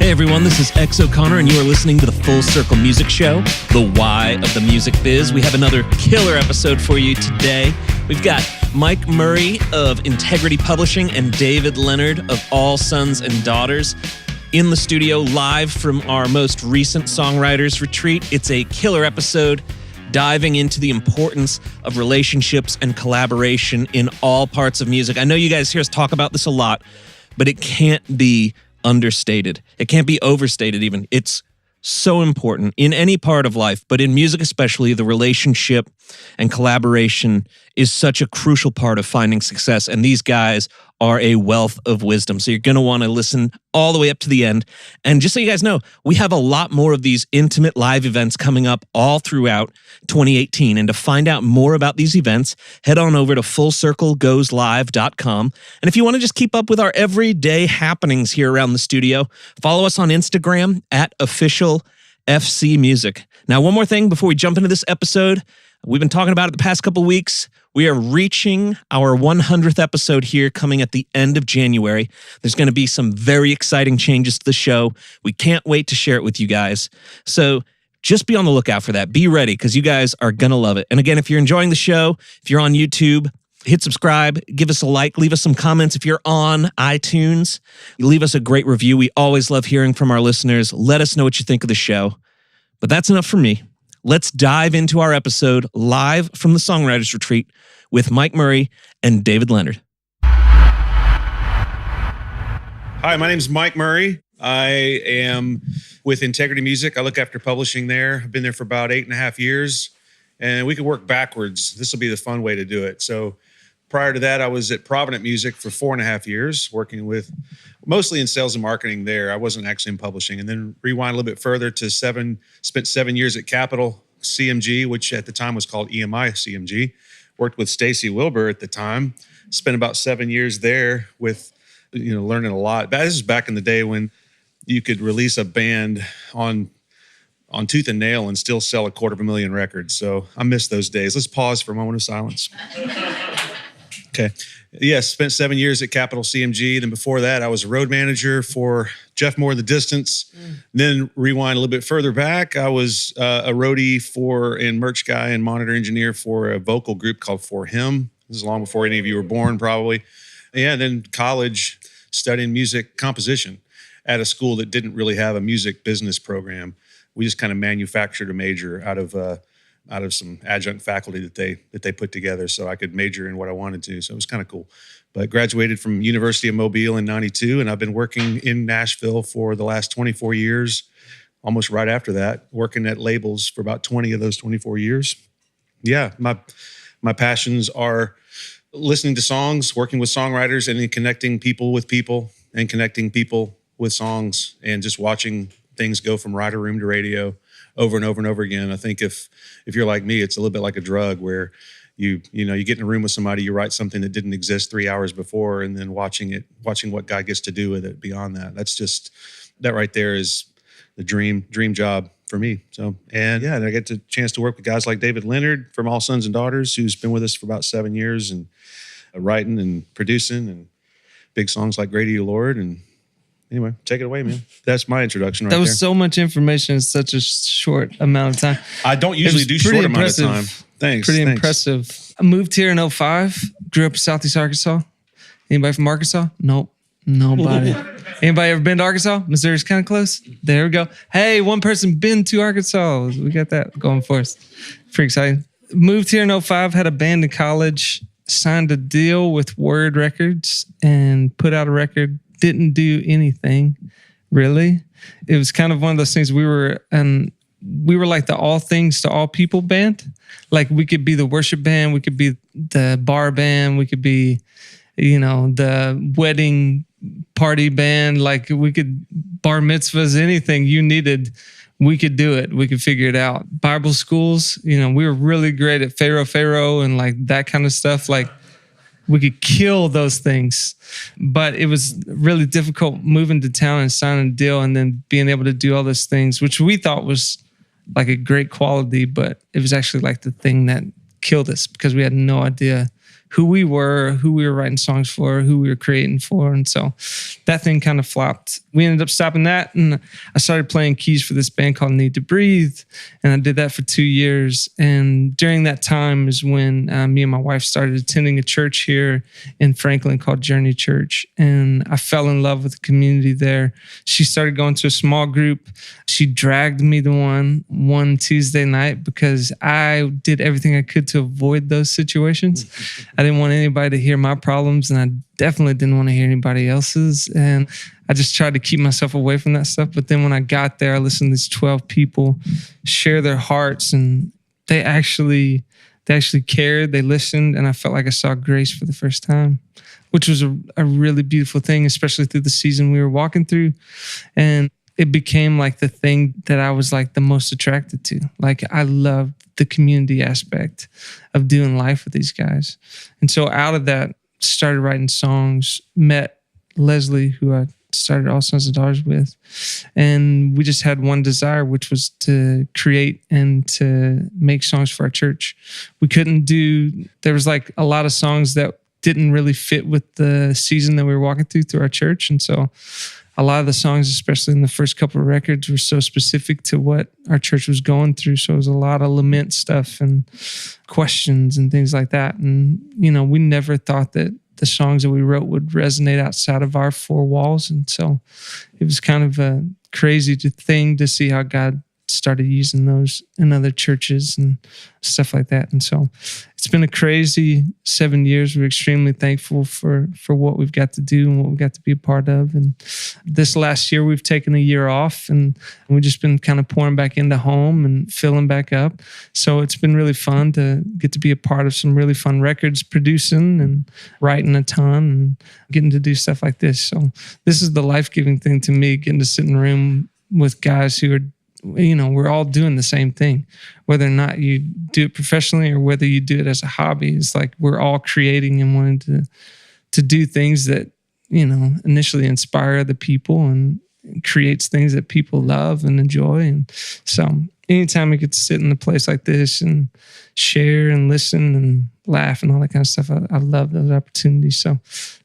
Hey everyone, this is X O'Connor, and you are listening to the Full Circle Music Show, the why of the music biz. We have another killer episode for you today. We've got Mike Murray of Integrity Publishing and David Leonard of All Sons and Daughters in the studio live from our most recent Songwriters Retreat. It's a killer episode diving into the importance of relationships and collaboration in all parts of music. I know you guys hear us talk about this a lot, but it can't be understated. It can't be overstated even. It's so important in any part of life, but in music especially, the relationship and collaboration is such a crucial part of finding success, and these guys are a wealth of wisdom. So you're going to want to listen all the way up to the end. And just so you guys know, we have a lot more of these intimate live events coming up all throughout 2018. And to find out more about these events, head on over to fullcirclegoeslive.com. And if you want to just keep up with our everyday happenings here around the studio, follow us on Instagram at @officialfcmusic. Now, one more thing before we jump into this episode. We've been talking about it the past couple of weeks. We are reaching our 100th episode here coming at the end of January. There's going to be some very exciting changes to the show. We can't wait to share it with you guys. So just be on the lookout for that. Be ready because you guys are going to love it. And again, if you're enjoying the show, if you're on YouTube, hit subscribe, give us a like, leave us some comments. If you're on iTunes, leave us a great review. We always love hearing from our listeners. Let us know what you think of the show. But that's enough for me. Let's dive into our episode live from the Songwriters Retreat with Mike Murray and David Leonard. Hi, my name is Mike Murray. I am with Integrity Music. I look after publishing there. I've been there for about 8.5 years, and we could work backwards. This will be the fun way to do it. So prior to that, I was at Provident Music for 4.5 years, working with mostly in sales and marketing there. I wasn't actually in publishing. And then rewind a little bit further to spent 7 years at Capitol CMG, which at the time was called EMI CMG. Worked with Stacy Wilbur at the time. Spent about 7 years there with, learning a lot. This is back in the day when you could release a band on tooth and nail and still sell 250,000 records. So I miss those days. Let's pause for a moment of silence. Okay. Yes, spent 7 years at Capitol CMG. Then before that, I was a road manager for Jeff Moore, The Distance. Then rewind a little bit further back, I was a roadie and merch guy and monitor engineer for a vocal group called For Him. This is long before any of you were born, probably. Yeah, then college, studying music composition at a school that didn't really have a music business program. We just kind of manufactured a major out of some adjunct faculty that they put together so I could major in what I wanted to. So it was kind of cool. But graduated from University of Mobile in 92, and I've been working in Nashville for the last 24 years, almost right after that, working at labels for about 20 of those 24 years. Yeah, my passions are listening to songs, working with songwriters, and then connecting people with people and connecting people with songs and just watching things go from writer room to radio over and over and over again. I think if you're like me, it's a little bit like a drug where you get in a room with somebody, you write something that didn't exist 3 hours before, and then watching what God gets to do with it beyond that. That right there is the dream job for me. So, and I get the chance to work with guys like David Leonard from All Sons and Daughters, who's been with us for about 7 years and writing and producing and big songs like Great Are You, Lord. And anyway, take it away, man. That's my introduction right there. That was so much information in such a short amount of time. I don't usually do short amount of time. Thanks. Pretty impressive. I moved here in 2005. Grew up in Southeast Arkansas. Anybody from Arkansas? Nope. Nobody. Anybody ever been to Arkansas? Missouri's kind of close. There we go. Hey, one person been to Arkansas. We got that going for us. Pretty exciting. Moved here in 2005. Had a band in college. Signed a deal with Word Records and put out a record. Didn't do anything, really. It was kind of one of those things. We were like the all things to all people band. Like we could be the worship band, we could be the bar band, we could be, the wedding party band. Like we could bar mitzvahs, anything you needed, we could do it. We could figure it out. Bible schools, we were really great at Pharaoh and like that kind of stuff. Like we could kill those things, but it was really difficult moving to town and signing a deal and then being able to do all those things, which we thought was like a great quality, but it was actually like the thing that killed us because we had no idea who we were writing songs for, who we were creating for. And so that thing kind of flopped. We ended up stopping that, and I started playing keys for this band called Need to Breathe. And I did that for 2 years. And during that time is when me and my wife started attending a church here in Franklin called Journey Church. And I fell in love with the community there. She started going to a small group. She dragged me to one Tuesday night because I did everything I could to avoid those situations. I didn't want anybody to hear my problems, and I definitely didn't want to hear anybody else's. And I just tried to keep myself away from that stuff. But then when I got there, I listened to these 12 people share their hearts, and they actually cared. They listened, and I felt like I saw grace for the first time, which was a really beautiful thing, especially through the season we were walking through. And it became like the thing that I was like the most attracted to. Like, I loved the community aspect of doing life with these guys. And so out of that, started writing songs, met Leslie, who I started All Sons and Daughters with. And we just had one desire, which was to create and to make songs for our church. There was like a lot of songs that didn't really fit with the season that we were walking through our church. And so a lot of the songs, especially in the first couple of records, were so specific to what our church was going through. So it was a lot of lament stuff and questions and things like that. And, we never thought that the songs that we wrote would resonate outside of our four walls. And so it was kind of a crazy thing to see how God started using those in other churches and stuff like that. And so it's been a crazy 7 years. We're extremely thankful for what we've got to do and what we've got to be a part of. And this last year, we've taken a year off, and we've just been kind of pouring back into home and filling back up. So it's been really fun to get to be a part of some really fun records, producing and writing a ton and getting to do stuff like this. So this is the life-giving thing to me, getting to sit in a room with guys who are, we're all doing the same thing, whether or not you do it professionally or whether you do it as a hobby. It's like we're all creating and wanting to do things that, initially inspire other people and creates things that people love and enjoy. And so anytime we get to sit in a place like this and share and listen and laugh and all that kind of stuff, I love those opportunities. So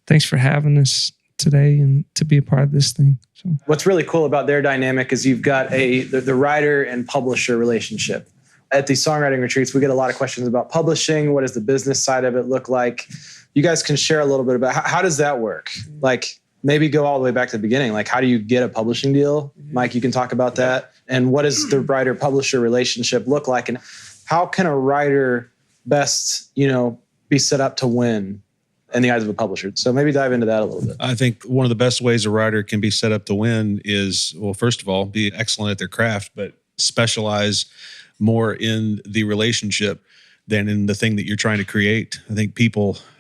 thanks for having us today and to be a part of this thing. So what's really cool about their dynamic is you've got the writer and publisher relationship. At these songwriting retreats, we get a lot of questions about publishing. What does the business side of it look like? You guys can share a little bit about how does that work? Like, maybe go all the way back to the beginning. Like, how do you get a publishing deal? Mike, you can talk about that. And what does the writer-publisher relationship look like? And how can a writer best, be set up to win in the eyes of a publisher? So maybe dive into that a little bit. I think one of the best ways a writer can be set up to win is, well, first of all, be excellent at their craft, but specialize more in the relationship than in the thing that you're trying to create. I think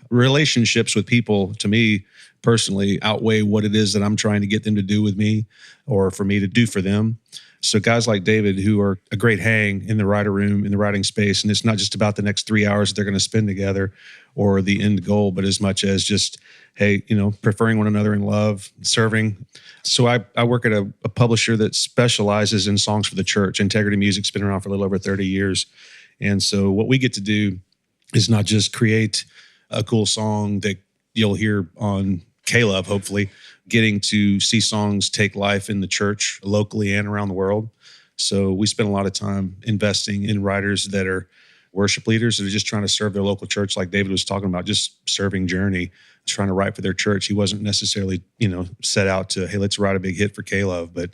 relationships with people, to me personally, outweigh what it is that I'm trying to get them to do with me or for me to do for them. So guys like David, who are a great hang in the writer room, in the writing space, and it's not just about the next 3 hours that they're going to spend together or the end goal, but as much as just, hey, preferring one another in love, serving. So I work at a publisher that specializes in songs for the church. Integrity Music's been around for a little over 30 years. And so what we get to do is not just create a cool song that you'll hear on K-Love, hopefully, getting to see songs take life in the church locally and around the world. So we spend a lot of time investing in writers that are worship leaders that are just trying to serve their local church, like David was talking about, just serving Journey, trying to write for their church. He wasn't necessarily, set out to, hey, let's write a big hit for K-Love. But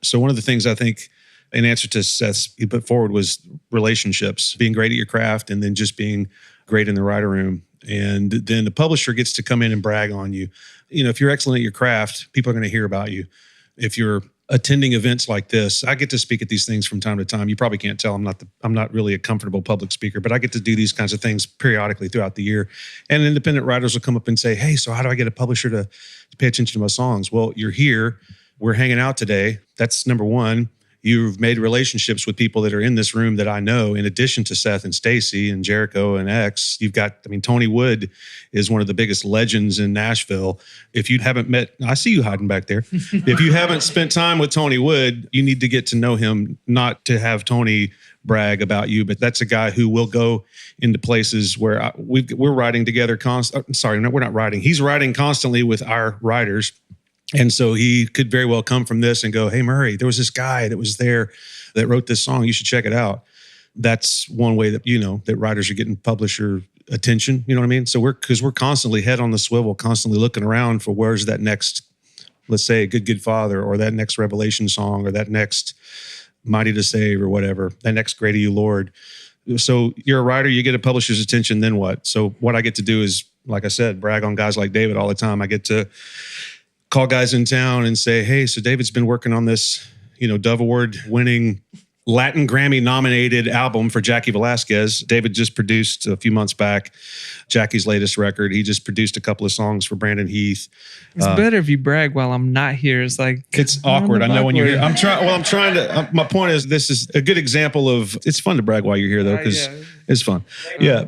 so one of the things I think in answer to Seth's he put forward was relationships, being great at your craft and then just being great in the writer room. And then the publisher gets to come in and brag on you. If you're excellent at your craft, people are going to hear about you. If you're attending events like this, I get to speak at these things from time to time. You probably can't tell I'm not really a comfortable public speaker, but I get to do these kinds of things periodically throughout the year. And independent writers will come up and say, hey, so how do I get a publisher to pay attention to my songs? Well, you're here. We're hanging out today. That's number one. You've made relationships with people that are in this room that I know, in addition to Seth and Stacy and Jericho and X. You've got, Tony Wood is one of the biggest legends in Nashville. If you haven't met, I see you hiding back there. If you haven't spent time with Tony Wood, you need to get to know him, not to have Tony brag about you, but that's a guy who will go into places where we're writing together. We're not writing. He's writing constantly with our writers. And so he could very well come from this and go, hey, Murray, there was this guy that was there that wrote this song. You should check it out. That's one way that, that writers are getting publisher attention. You know what I mean? So we're constantly head on the swivel, constantly looking around for where's that next, let's say, Good Father, or that next Revelation song, or that next Mighty to Save, or whatever, that next Great Are You, Lord. So you're a writer, you get a publisher's attention, then what? So what I get to do is, like I said, brag on guys like David all the time. I get to call guys in town and say, hey, so David's been working on this, Dove Award winning Latin Grammy nominated album for Jackie Velasquez. David just produced a few months back Jackie's latest record. He just produced a couple of songs for Brandon Heath. It's better if you brag while I'm not here. It's like, it's awkward. I know when you're here. I'm trying to, my point is, this is a good example of, it's fun to brag while you're here though, because it's fun. Yeah.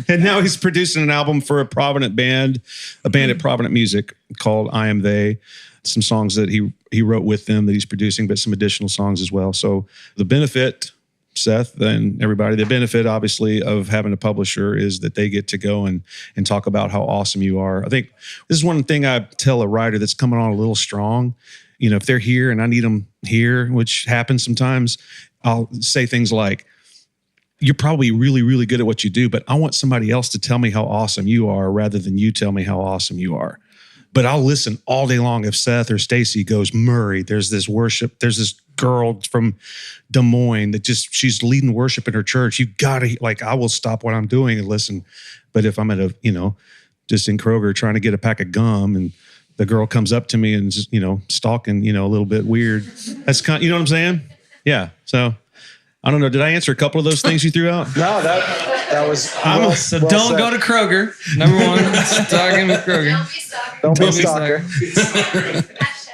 And now he's producing an album for a Provident band, a band at Provident Music called I Am They. Some songs that he wrote with them that he's producing, but some additional songs as well. So the benefit, Seth and everybody, the benefit obviously of having a publisher is that they get to go and talk about how awesome you are. I think this is one thing I tell a writer that's coming on a little strong. If they're here and I need them here, which happens sometimes, I'll say things like, you're probably really, really good at what you do, but I want somebody else to tell me how awesome you are rather than you tell me how awesome you are. But I'll listen all day long if Seth or Stacy goes, Murray, there's this girl from Des Moines that she's leading worship in her church. You gotta, I will stop what I'm doing and listen. But if I'm at just in Kroger trying to get a pack of gum and the girl comes up to me and just, stalking, a little bit weird. That's you know what I'm saying? Yeah. So I don't know. Did I answer a couple of those things you threw out? No, that was so don't go to Kroger. Number one, stalking with Kroger. Don't be a stalker.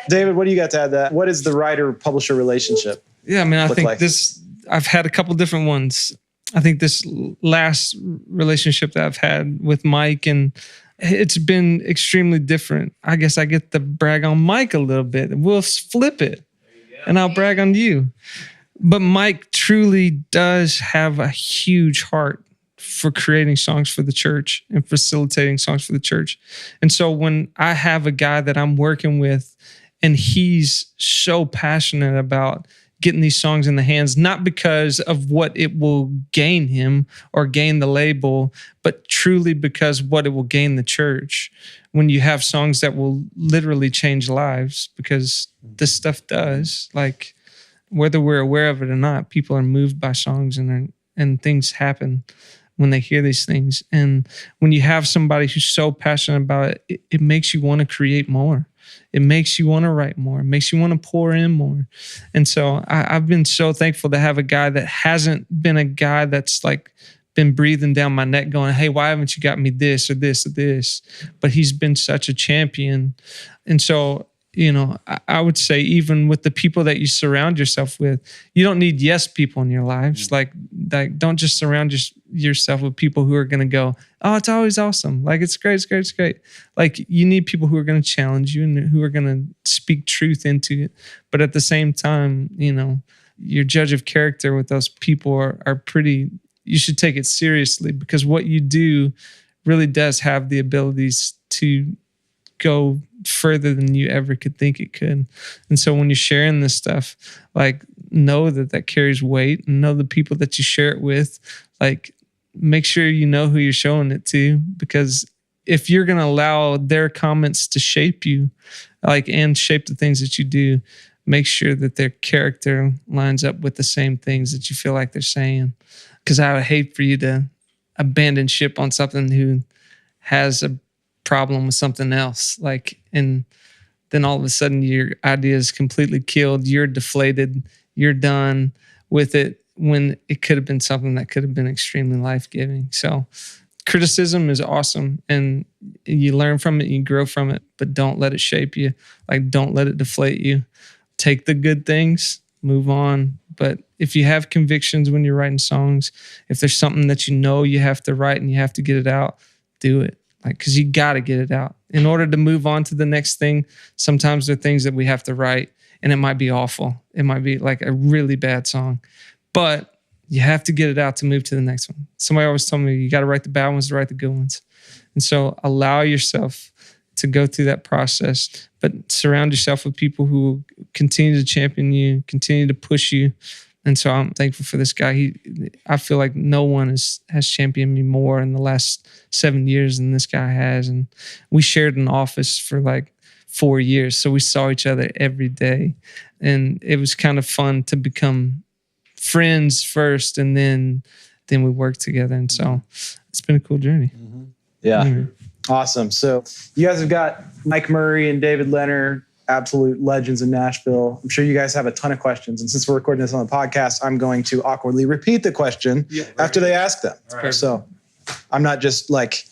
David, what do you got to add to that? What is the writer-publisher relationship? Yeah, I mean, I think I've had a couple different ones. I think this last relationship that I've had with Mike, and it's been extremely different. I guess I get to brag on Mike a little bit. We'll flip it, and I'll brag on you. But Mike truly does have a huge heart for creating songs for the church and facilitating songs for the church. And so when I have a guy that I'm working with and he's so passionate about getting these songs in the hands, not because of what it will gain him or gain the label, but truly because what it will gain the church. When you have songs that will literally change lives, because this stuff does, whether we're aware of it or not, people are moved by songs and things happen when they hear these things. And when you have somebody who's so passionate about it, it makes you want to create more. It makes you want to write more. It makes you want to pour in more. And so I've been so thankful to have a guy that hasn't been a guy that's been breathing down my neck going, hey, why haven't you got me this or this or this? But he's been such a champion. And so, I would say even with the people that you surround yourself with, you don't need yes people in your lives. Don't just surround yourself with people who are going to go, oh, it's always awesome. It's great, it's great, it's great. You need people who are going to challenge you and who are going to speak truth into it. But at the same time, your judge of character with those people are pretty, you should take it seriously, because what you do really does have the abilities to go further than you ever could think it could. And so when you're sharing this stuff, know that carries weight, and know the people that you share it with. Make sure you know who you're showing it to, because if you're going to allow their comments to shape you, and shape the things that you do, make sure that their character lines up with the same things that you feel like they're saying. Because I would hate for you to abandon ship on something who has a problem with something else, and then all of a sudden your idea is completely killed, you're deflated, you're done with it, when it could have been something that could have been extremely life-giving. So criticism is awesome, and you learn from it, you grow from it, but don't let it shape you. Don't let it deflate you. Take the good things, move on. But if you have convictions when you're writing songs, if there's something that you have to write and you have to get it out, do it. Because you got to get it out. In order to move on to the next thing, sometimes there are things that we have to write, and it might be awful. It might be a really bad song. But you have to get it out to move to the next one. Somebody always told me you got to write the bad ones to write the good ones. And so allow yourself to go through that process, but surround yourself with people who continue to champion you, continue to push you. And so I'm thankful for this guy. I feel like no one has championed me more in the last 7 years than this guy has. And we shared an office for like 4 years. So we saw each other every day. And it was kind of fun to become friends first, and then we worked together. And so it's been a cool journey. Mm-hmm. Yeah. Mm-hmm. Awesome. So you guys have got Mike Murray and David Leonard, absolute legends in Nashville. I'm sure you guys have a ton of questions. And since we're recording this on the podcast, I'm going to awkwardly repeat the question after they ask them. Right. So I'm not just like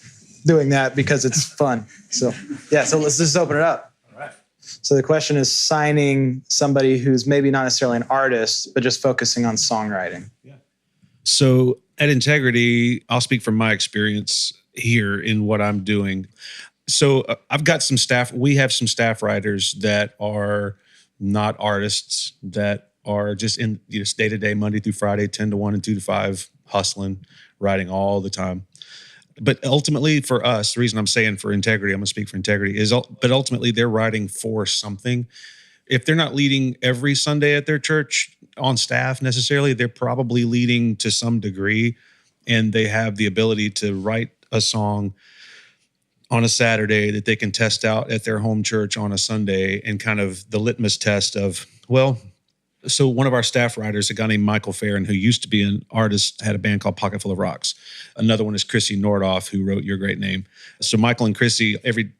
doing that because it's fun. So so let's just open it up. All right. So the question is signing somebody who's maybe not necessarily an artist, but just focusing on songwriting. Yeah. So at Integrity, I'll speak from my experience here in what I'm doing. So I've got some staff. We have some staff writers that are not artists, that are just in day to day, Monday through Friday, 10 to 1 and 2 to 5, hustling, writing all the time. But ultimately for us, the reason I'm saying for Integrity, I'm going to speak for Integrity, but ultimately they're writing for something. If they're not leading every Sunday at their church on staff necessarily, they're probably leading to some degree, and they have the ability to write a song on a Saturday that they can test out at their home church on a Sunday, and kind of the litmus test of, so one of our staff writers, a guy named Michael Farron, who used to be an artist, had a band called Pocket Full of Rocks. Another one is Chrissy Nordoff, who wrote Your Great Name. So Michael and Chrissy, every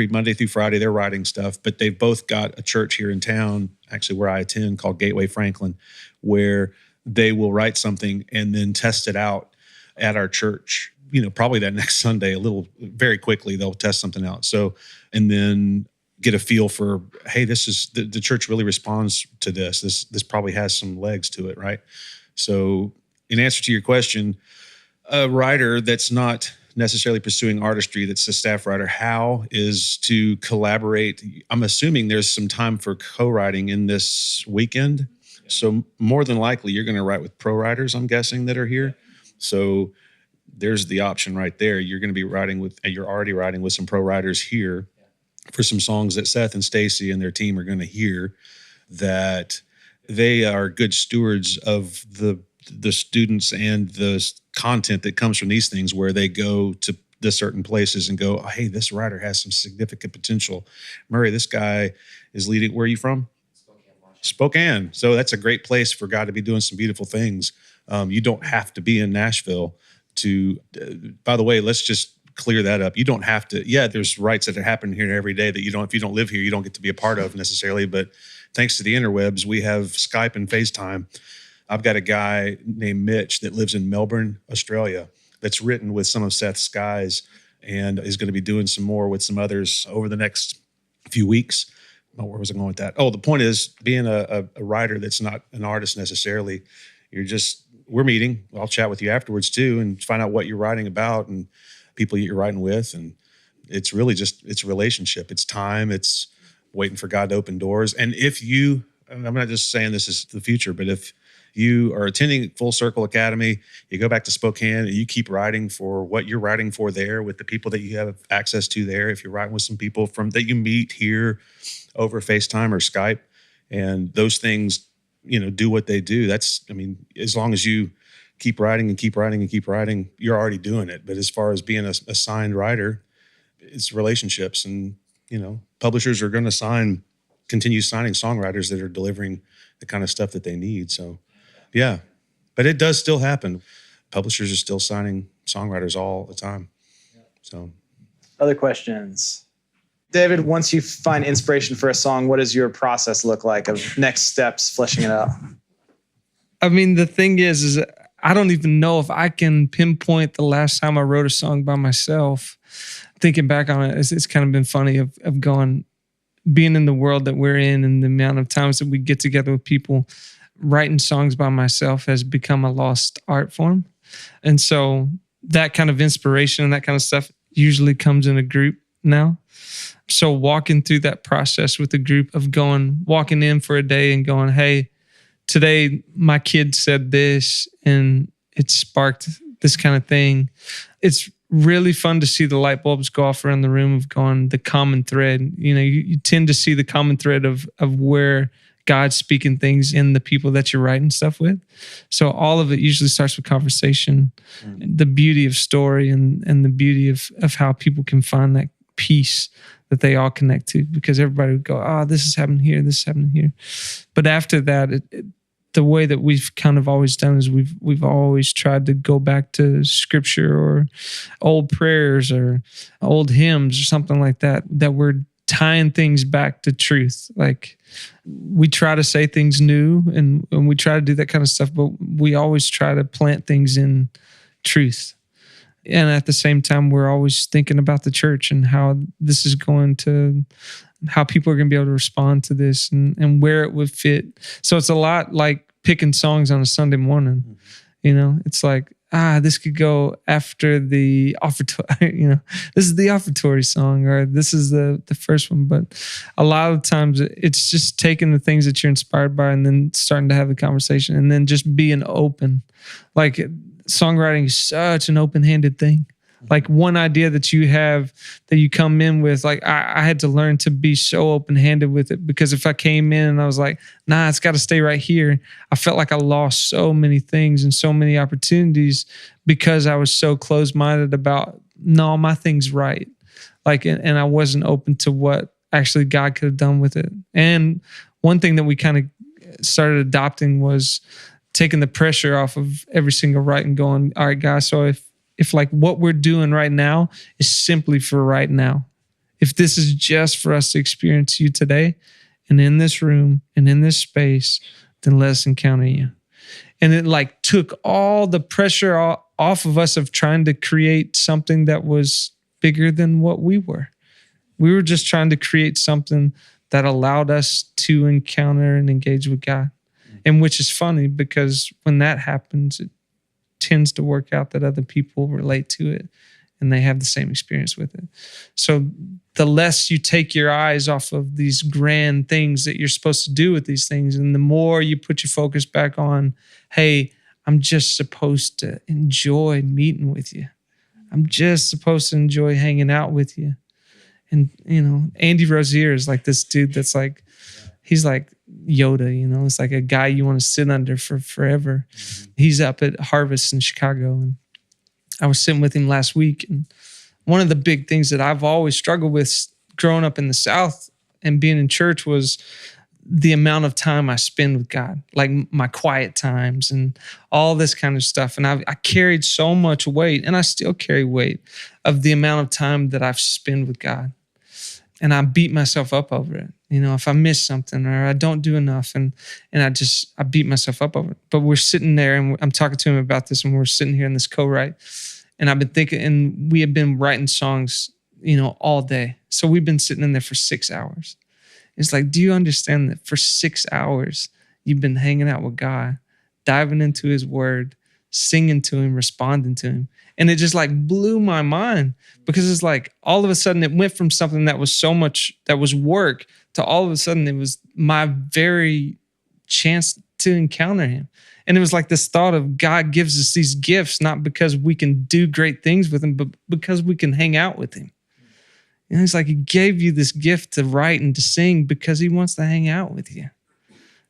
Monday through Friday, they're writing stuff, but they've both got a church here in town, actually where I attend, called Gateway Franklin, where they will write something and then test it out at our church. Probably that next Sunday, very quickly, they'll test something out. So, and then get a feel for, hey, this is, the church really responds to this. This probably has some legs to it, right? So in answer to your question, a writer that's not necessarily pursuing artistry, that's a staff writer, how is to collaborate. I'm assuming there's some time for co-writing in this weekend. So more than likely, you're going to write with pro writers, I'm guessing, that are here. So there's the option right there. You're going to be you're already writing with some pro writers here for some songs that Seth and Stacy and their team are going to hear, that they are good stewards of the students and the content that comes from these things, where they go to the certain places and go, oh, hey, this writer has some significant potential. Murray, this guy is leading. Where are you from? Spokane. So that's a great place for God to be doing some beautiful things. You don't have to be in Nashville to, by the way, let's just clear that up. You don't have to, there's rights that are happening here every day that if you don't live here, you don't get to be a part of necessarily. But thanks to the interwebs, we have Skype and FaceTime. I've got a guy named Mitch that lives in Melbourne, Australia, that's written with some of Seth's guys and is going to be doing some more with some others over the next few weeks. Where was I going with that? Oh, the point is, being a writer that's not an artist necessarily, we're meeting. I'll chat with you afterwards too and find out what you're writing about and people you're writing with. And it's really it's a relationship. It's time. It's waiting for God to open doors. And I'm not just saying this is the future, but if you are attending Full Circle Academy, you go back to Spokane and you keep writing for what you're writing for there with the people that you have access to there. If you're writing with some people that you meet here over FaceTime or Skype, and those things, do what they do. As long as you keep writing and keep writing and keep writing, you're already doing it. But as far as being a signed writer, it's relationships, and, publishers are going to continue signing songwriters that are delivering the kind of stuff that they need. So, yeah, but it does still happen. Publishers are still signing songwriters all the time. So, other questions? David, once you find inspiration for a song, what does your process look like of next steps, fleshing it out? The thing is I don't even know if I can pinpoint the last time I wrote a song by myself. Thinking back on it, it's kind of been funny of being in the world that we're in, and the amount of times that we get together with people. Writing songs by myself has become a lost art form. And so that kind of inspiration and that kind of stuff usually comes in a group now. So walking through that process with a group of walking in for a day and going, hey, today my kid said this and it sparked this kind of thing. It's really fun to see the light bulbs go off around the room of going the common thread. You tend to see the common thread of where God's speaking things in the people that you're writing stuff with. So all of it usually starts with conversation, the beauty of story and the beauty of how people can find that peace that they all connect to, because everybody would go, oh, this is happening here, this is happening here. But after that, the way that we've kind of always done is we've always tried to go back to scripture or old prayers or old hymns or something like that we're tying things back to truth. Like we try to say things new and we try to do that kind of stuff, but we always try to plant things in truth. And at the same time, we're always thinking about the church and how this is going to, how people are going to be able to respond to this and where it would fit. So it's a lot like picking songs on a Sunday morning. It's like, this could go after the offertory, this is the offertory song, or this is the first one. But a lot of times it's just taking the things that you're inspired by and then starting to have the conversation and then just being open. Like songwriting is such an open-handed thing. Like one idea that you have that you come in with, like I had to learn to be so open-handed with it, because if I came in and I was like, nah, it's got to stay right here, I felt like I lost so many things and so many opportunities because I was so closed-minded about, no, my thing's right. Like, and I wasn't open to what actually God could have done with it. And one thing that we kind of started adopting was taking the pressure off of every single write and going, all right, guys, so if like what we're doing right now is simply for right now, if this is just for us to experience you today and in this room and in this space, then let us encounter you. And it like took all the pressure off of us of trying to create something that was bigger than what we were. We were just trying to create something that allowed us to encounter and engage with God. And which is funny, because when that happens, it tends to work out that other people relate to it and they have the same experience with it. So the less you take your eyes off of these grand things that you're supposed to do with these things, and the more you put your focus back on, hey, I'm just supposed to enjoy meeting with you. I'm just supposed to enjoy hanging out with you. And, Andy Rozier is like this dude that's like, he's like Yoda, it's like a guy you want to sit under for forever. Mm-hmm. He's up at Harvest in Chicago. And I was sitting with him last week. And one of the big things that I've always struggled with growing up in the South and being in church was the amount of time I spend with God, like my quiet times and all this kind of stuff. And I carried so much weight, and I still carry weight, of the amount of time that I've spent with God. And I beat myself up over it. If I miss something or I don't do enough, and I beat myself up over it. But we're sitting there and I'm talking to him about this, and we're sitting here in this co-write, and I've been thinking, and we have been writing songs, all day. So we've been sitting in there for 6 hours. It's like, do you understand that for 6 hours, you've been hanging out with God, diving into his word, singing to him, responding to him. And it just like blew my mind, because it's like all of a sudden it went from something that was so much, that was work, to all of a sudden it was my very chance to encounter him. And it was like this thought of God gives us these gifts, not because we can do great things with him, but because we can hang out with him. And it's like he gave you this gift to write and to sing because he wants to hang out with you.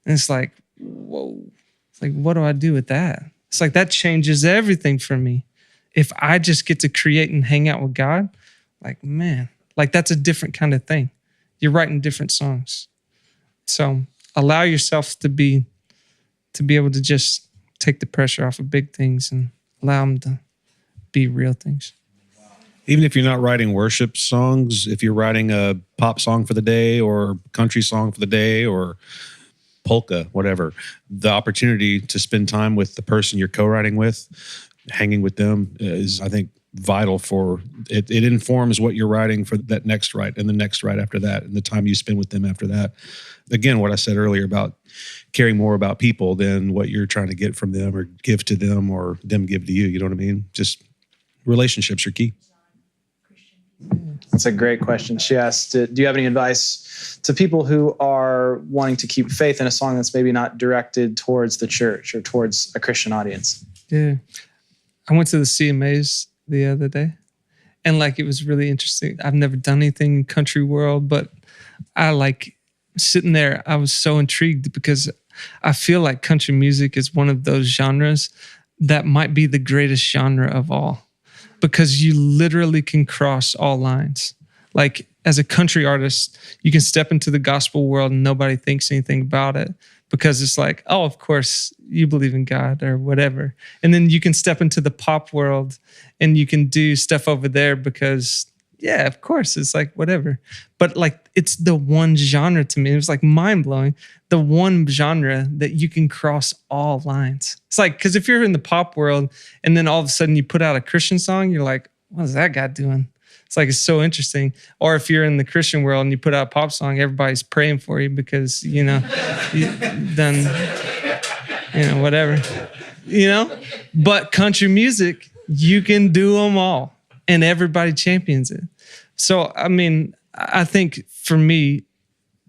And it's like, whoa, it's like, what do I do with that? It's like that changes everything for me. If I just get to create and hang out with God, like, man, like that's a different kind of thing. You're writing different songs. So allow yourself to be able to just take the pressure off of big things and allow them to be real things. Even if you're not writing worship songs, if you're writing a pop song for the day or country song for the day or polka, whatever, the opportunity to spend time with the person you're co-writing with, hanging with them is, I think, vital for it. It informs what you're writing for that next write and the next write after that and the time you spend with them after that. Again, what I said earlier about caring more about people than what you're trying to get from them or give to them or them give to you. You know what I mean? Just relationships are key. That's a great question. She asked, do you have any advice to people who are wanting to keep faith in a song that's maybe not directed towards the church or towards a Christian audience? Yeah. I went to the CMAs the other day, and like, it was really interesting. I've never done anything in country world, but I like sitting there. I was so intrigued because I feel like country music is one of those genres that might be the greatest genre of all, because you literally can cross all lines. Like, as a country artist, you can step into the gospel world and nobody thinks anything about it, because it's like, oh, of course you believe in God or whatever. And then you can step into the pop world and you can do stuff over there because, yeah, of course, it's like whatever. But like, it's the one genre to me. It was like mind blowing. The one genre that you can cross all lines. It's like, because if you're in the pop world and then all of a sudden you put out a Christian song, you're like, what is that guy doing? It's like, it's so interesting. Or if you're in the Christian world and you put out a pop song, everybody's praying for you because, you know, then, you know, whatever, you know. But country music, you can do them all and everybody champions it. So, I mean, I think for me,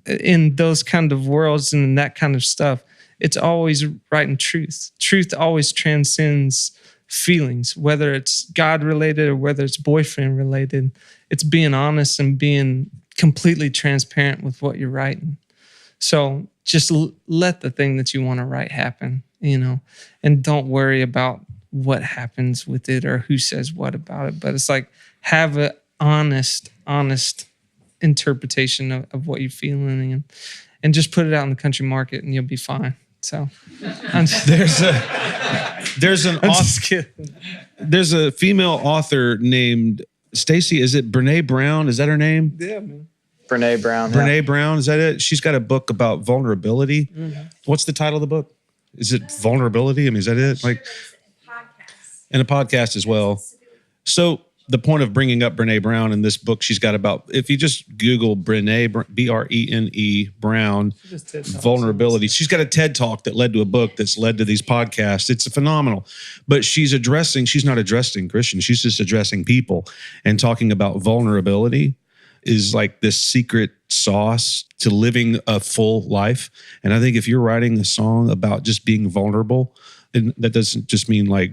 in those kind of worlds and that kind of stuff, it's always writing truth. Truth always transcends feelings, whether it's God related or whether it's boyfriend related. It's being honest and being completely transparent with what you're writing. So just let the thing that you want to write happen, you know, and don't worry about what happens with it or who says what about it. But it's like, have an honest interpretation of what you're feeling, and just put it out in the country market and you'll be fine. So There's a female author named Stacy. Is it Brene Brown? Is that her name? yeah, man. Brene Brown. Brene Brown, is that it? She's got a book about vulnerability. Mm-hmm. What's the title of the book? Is it Vulnerability? I mean, is that it? Like, and a podcast as well. So the point of bringing up Brene Brown in this book, she's got about, if you just Google Brene, Brene Brown, vulnerability. She's got a TED Talk that led to a book that's led to these podcasts. It's phenomenal. But she's not addressing Christians. She's just addressing people, and talking about vulnerability is like this secret sauce to living a full life. And I think if you're writing a song about just being vulnerable, and that doesn't just mean like,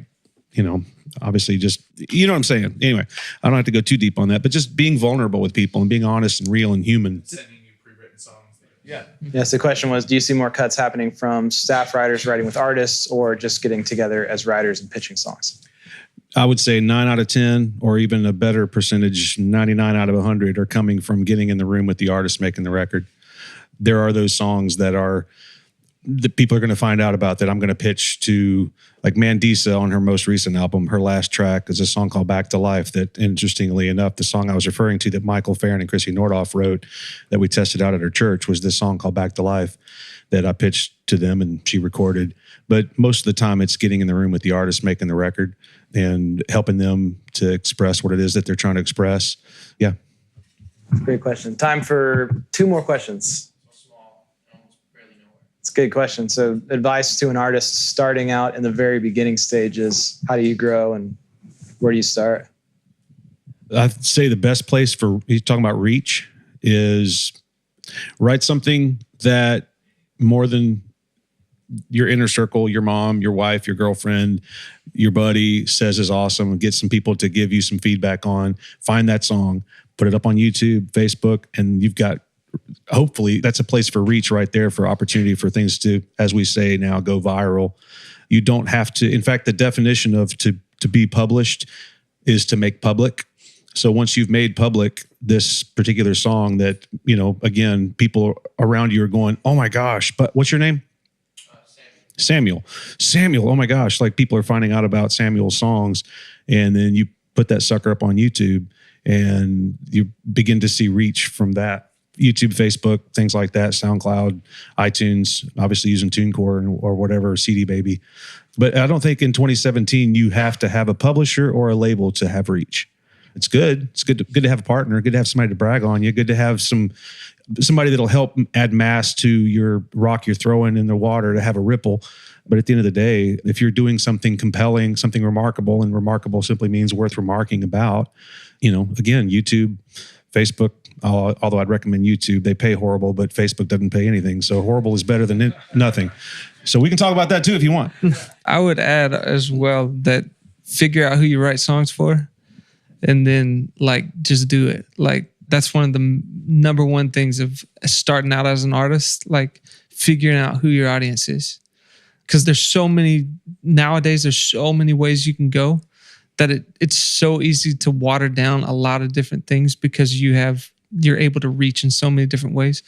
you know, obviously just, you know what I'm saying? Anyway, I don't have to go too deep on that, but just being vulnerable with people and being honest and real and human. Sending you pre-written songs. Yeah. Yes, the question was, do you see more cuts happening from staff writers writing with artists or just getting together as writers and pitching songs? I would say 9 out of 10, or even a better percentage, 99 out of 100, are coming from getting in the room with the artist making the record. There are those songs that people are going to find out about that I'm going to pitch to, like Mandisa on her most recent album. Her last track is a song called Back to Life that, interestingly enough, the song I was referring to that Michael Farron and Chrissy Nordhoff wrote that we tested out at her church was this song called Back to Life that I pitched to them and she recorded. But most of the time it's getting in the room with the artist making the record and helping them to express what it is that they're trying to express. Yeah. Great question. Time for 2 more questions. It's a good question. So advice to an artist starting out in the very beginning stages, how do you grow and where do you start? I'd say the best place for, you're talking about reach, is write something that more than your inner circle, your mom, your wife, your girlfriend, your buddy says is awesome, and get some people to give you some feedback on. Find that song, put it up on YouTube, Facebook, and you've got, hopefully that's a place for reach right there, for opportunity for things to, as we say now, go viral. You don't have to, in fact, the definition of to be published is to make public. So once you've made public this particular song that, you know, again, people around you are going, oh my gosh, but what's your name? Samuel, oh my gosh, like people are finding out about Samuel's songs, and then you put that sucker up on YouTube and you begin to see reach from that. YouTube, Facebook, things like that, SoundCloud, iTunes, obviously using TuneCore or whatever, CD Baby. But I don't think in 2017 you have to have a publisher or a label to have reach. It's good. It's good to have a partner, good to have somebody to brag on you, good to have somebody that'll help add mass to your rock you're throwing in the water to have a ripple. But at the end of the day, if you're doing something compelling, something remarkable, and remarkable simply means worth remarking about, you know, again, YouTube, Facebook, although I'd recommend YouTube, they pay horrible, but Facebook doesn't pay anything. So horrible is better than nothing. So we can talk about that too if you want. I would add as well that figure out who you write songs for, and then like just do it. Like that's one of the number one things of starting out as an artist, like figuring out who your audience is. Because there's so many ways you can go that it's so easy to water down a lot of different things because you're able to reach in so many different ways.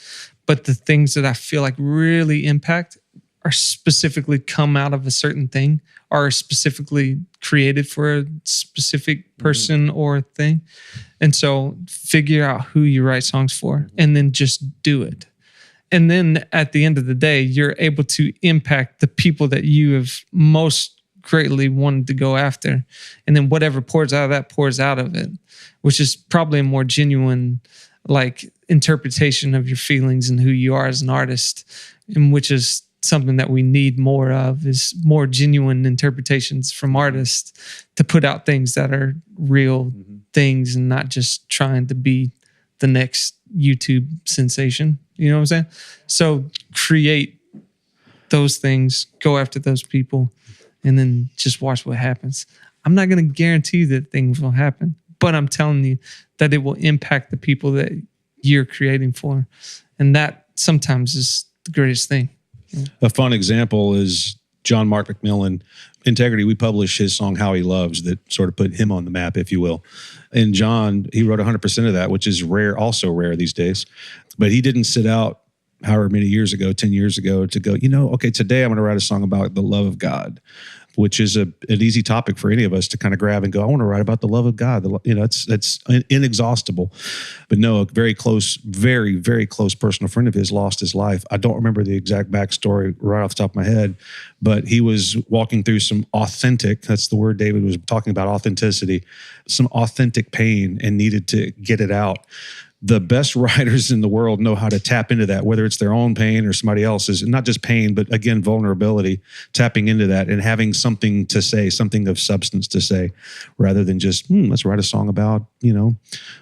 But the things that I feel like really impact are specifically come out of a certain thing, are specifically created for a specific person or thing. And so figure out who you write songs for and then just do it. And then at the end of the day, you're able to impact the people that you have most greatly wanted to go after. And then whatever pours out of it, which is probably a more genuine like interpretation of your feelings and who you are as an artist, and which is something that we need more of, is more genuine interpretations from artists to put out things that are real things and not just trying to be the next YouTube sensation. You know what I'm saying? So create those things, go after those people, and then just watch what happens. I'm not going to guarantee that things will happen, but I'm telling you that it will impact the people that you're creating for. And that sometimes is the greatest thing. Yeah. A fun example is John Mark McMillan. Integrity, we published his song How He Loves that sort of put him on the map, if you will. And John, he wrote 100% of that, which is rare, also rare these days. But he didn't sit out however many years ago, 10 years ago, to go, okay, today I'm going to write a song about the love of God, which is an easy topic for any of us to kind of grab and go, I want to write about the love of God. It's inexhaustible. But no, a very close, very, very close personal friend of his lost his life. I don't remember the exact backstory right off the top of my head, but he was walking through some authentic, that's the word David was talking about, authenticity, some authentic pain, and needed to get it out. The best writers in the world know how to tap into that, whether it's their own pain or somebody else's, not just pain, but again, vulnerability, tapping into that and having something to say, something of substance to say, rather than just, let's write a song about,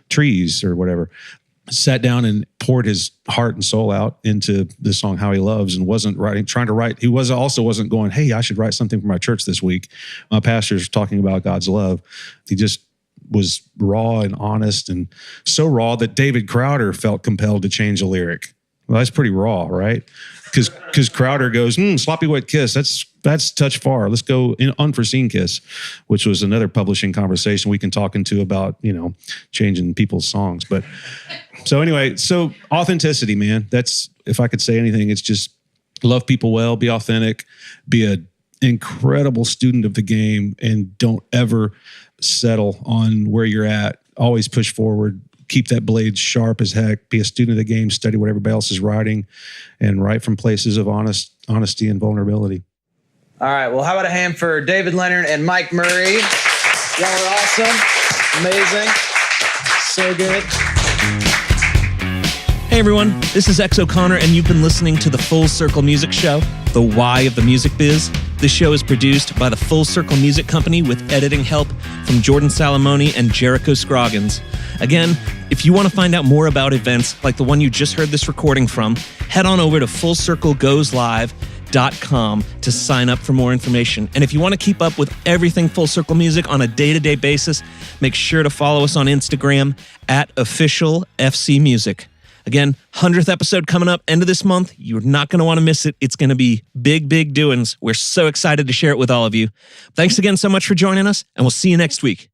trees or whatever. Sat down and poured his heart and soul out into the song How He Loves, and wasn't trying to write. He wasn't going, hey, I should write something for my church this week. My pastor's talking about God's love. He just was raw and honest, and so raw that David Crowder felt compelled to change a lyric. Well, that's pretty raw, right? Because Crowder goes, sloppy wet kiss, that's touch far. Let's go in unforeseen kiss, which was another publishing conversation we can talk into about, changing people's songs. But so anyway, so authenticity, man, that's, if I could say anything, it's just love people well, be authentic, be an incredible student of the game, and don't ever settle on where you're at. Always push forward. Keep that blade sharp as heck. Be a student of the game. Study what everybody else is writing, and write from places of honesty and vulnerability. All right. Well, how about a hand for David Leonard and Mike Murray? Y'all are awesome. Amazing. So good. Hey everyone, this is X O'Connor, and you've been listening to the Full Circle Music Show, the why of the music biz. This show is produced by the Full Circle Music Company with editing help from Jordan Salamoni and Jericho Scroggins. Again, if you want to find out more about events like the one you just heard this recording from, head on over to FullCircleGoesLive.com to sign up for more information. And if you want to keep up with everything Full Circle Music on a day-to-day basis, make sure to follow us on Instagram @officialfcmusic. Again, 100th episode coming up end of this month. You're not going to want to miss it. It's going to be big, big doings. We're so excited to share it with all of you. Thanks again so much for joining us, and we'll see you next week.